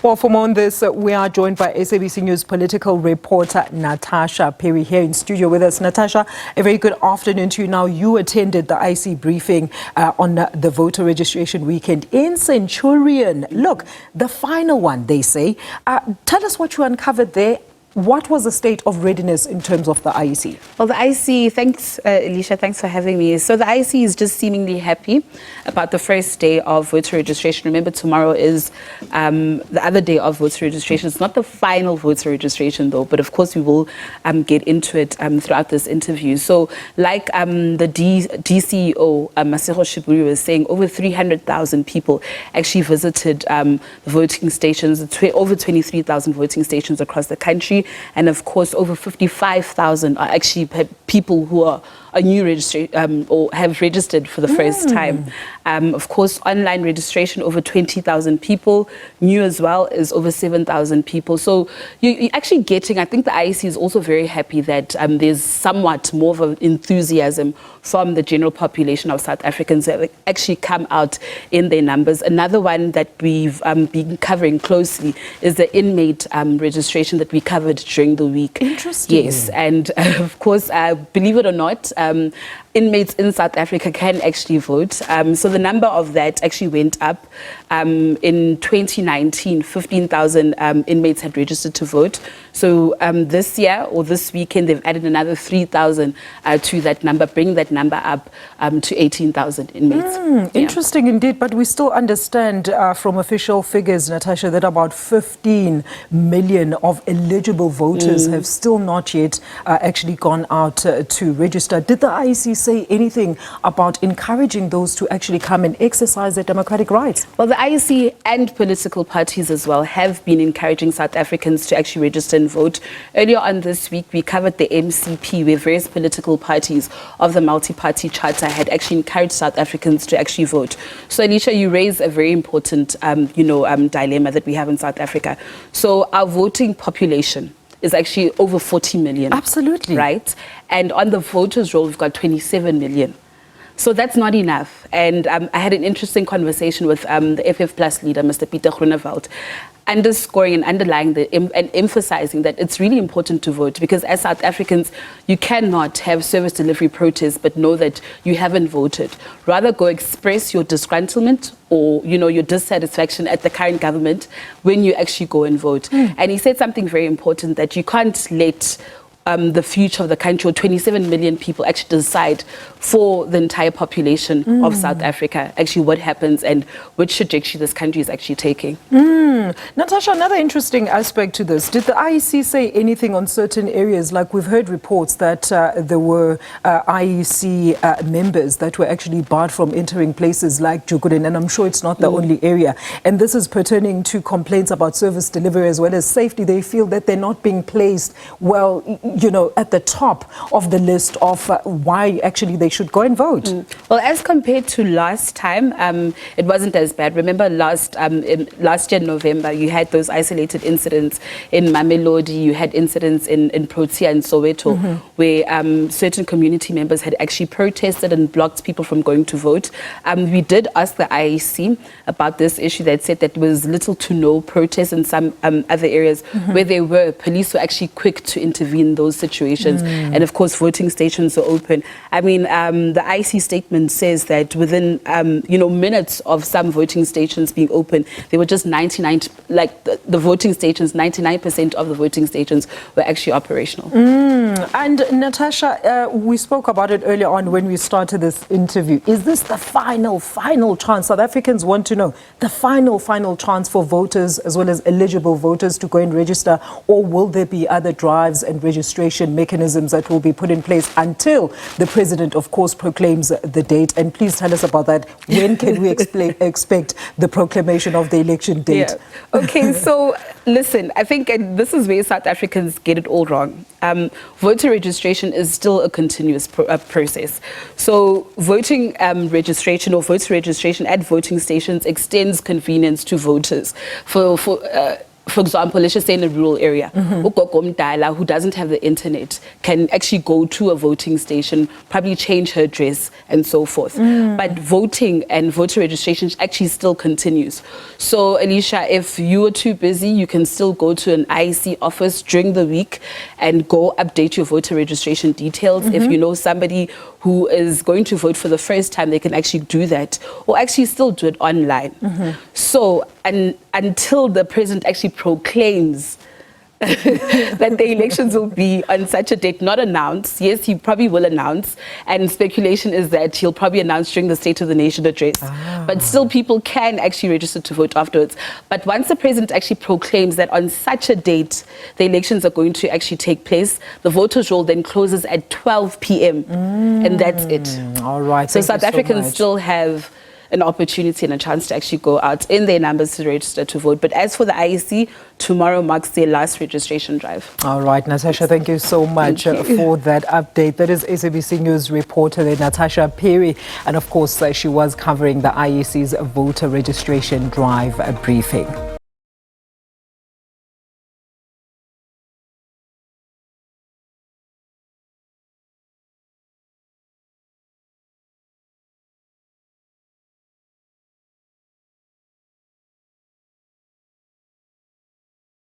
Well, for more on this, we are joined by SABC News Political Reporter Natasha Phiri here in studio with us. Natasha, a very good afternoon to you. Now, you attended the IC briefing on the voter registration weekend in Centurion. Look, the final one, they say. Tell us what you uncovered there. What was the state of readiness in terms of the IEC? Well, the IEC, thanks, Alicia, thanks for having me. So the IEC is just seemingly happy about the first day of voter registration. Remember, tomorrow is the other day of voter registration. It's not the final voter registration, though, but of course we will get into it throughout this interview. So like the DCEO, Masego Shiburi, was saying, over 300,000 people actually visited the voting stations, over 23,000 voting stations across the country. And of course, over 55,000 are actually people who are new or have registered for the first time. Of course, online registration, over 20,000 people. New as well is over 7,000 people. So you're actually getting, I think the IEC is also very happy that there's somewhat more of an enthusiasm from the general population of South Africans that have actually come out in their numbers. Another one that we've been covering closely is the inmate registration that we covered during the week. Interesting. Yes, and of course, believe it or not, inmates in South Africa can actually vote. So the number of that actually went up. In 2019, 15,000 inmates had registered to vote. So this year or this weekend, they've added another 3,000 to that number, bringing that number up to 18,000 inmates. Interesting indeed, but we still understand from official figures, Natasha, that about 15 million of eligible voters have still not yet actually gone out to register. Did the IEC say anything about encouraging those to actually come and exercise their democratic rights? Well, the IEC and political parties as well have been encouraging South Africans to actually register and vote. Earlier on this week, we covered the MCP, where various political parties of the multi-party charter had actually encouraged South Africans to actually vote. So, Alicia, you raise a very important, dilemma that we have in South Africa. So our voting population is actually over 40 million. Absolutely. Right? And on the voters' roll, we've got 27 million. So that's not enough. And I had an interesting conversation with the FF Plus leader, Mr. Pieter Groenewald, underscoring and underlying and emphasizing that it's really important to vote, because as South Africans, you cannot have service delivery protests but know that you haven't voted. Rather go express your disgruntlement or your dissatisfaction at the current government when you actually go and vote. And he said something very important, that you can't let the future of the country, or 27 million people, actually decide for the entire population of South Africa, actually what happens and which trajectory this country is actually taking. Natasha, another interesting aspect to this. Did the IEC say anything on certain areas? Like, we've heard reports that there were IEC members that were actually barred from entering places like Jugudin, and I'm sure it's not the only area. And this is pertaining to complaints about service delivery as well as safety. They feel that they're not being placed well, at the top of the list of why actually they should go and vote. Well, as compared to last time, it wasn't as bad. Remember last year, November, you had those isolated incidents in Mamelodi, you had incidents in Protea and Soweto, where certain community members had actually protested and blocked people from going to vote. We did ask the IEC about this issue. That said that there was little to no protest in some other areas where there were. Police were actually quick to intervene in those situations. And of course, voting stations are open. I mean, the IEC statement says that within, minutes of some voting stations being open, there were just 99, like the voting stations, 99% of the voting stations were actually operational. And Natasha, we spoke about it earlier on when we started this interview. Is this the final chance? South Africans want to know the final chance for voters as well as eligible voters to go and register, or will there be other drives and registration mechanisms that will be put in place until the president, of course, proclaims the date? And please tell us about that. When can we expect the proclamation of the election date? Okay, so listen, I think this is where South Africans get it all wrong. Voter registration is still a continuous process. So voting registration or voter registration at voting stations extends convenience to voters. for example, let's just say in a rural area, ugogo omdala who doesn't have the internet can actually go to a voting station, probably change her address and so forth. But voting and voter registration actually still continues. So, Alicia, if you are too busy, you can still go to an IEC office during the week and go update your voter registration details. If you know somebody who is going to vote for the first time, they can actually do that, or actually still do it online. So, until the president actually proclaims that the elections will be on such a date, not announced. Yes, he probably will announce, and speculation is that he'll probably announce during the State of the Nation address. But still, people can actually register to vote afterwards. But once the president actually proclaims that on such a date, the elections are going to actually take place, the voters' roll then closes at 12 p.m. And that's it. All right. So South Africans still have an opportunity and a chance to actually go out in their numbers to register to vote. But as for the IEC, tomorrow marks their last registration drive. All right, Natasha, thank you so much for that update. That is SABC News reporter Natasha Phiri. And of course, she was covering the IEC's voter registration drive briefing.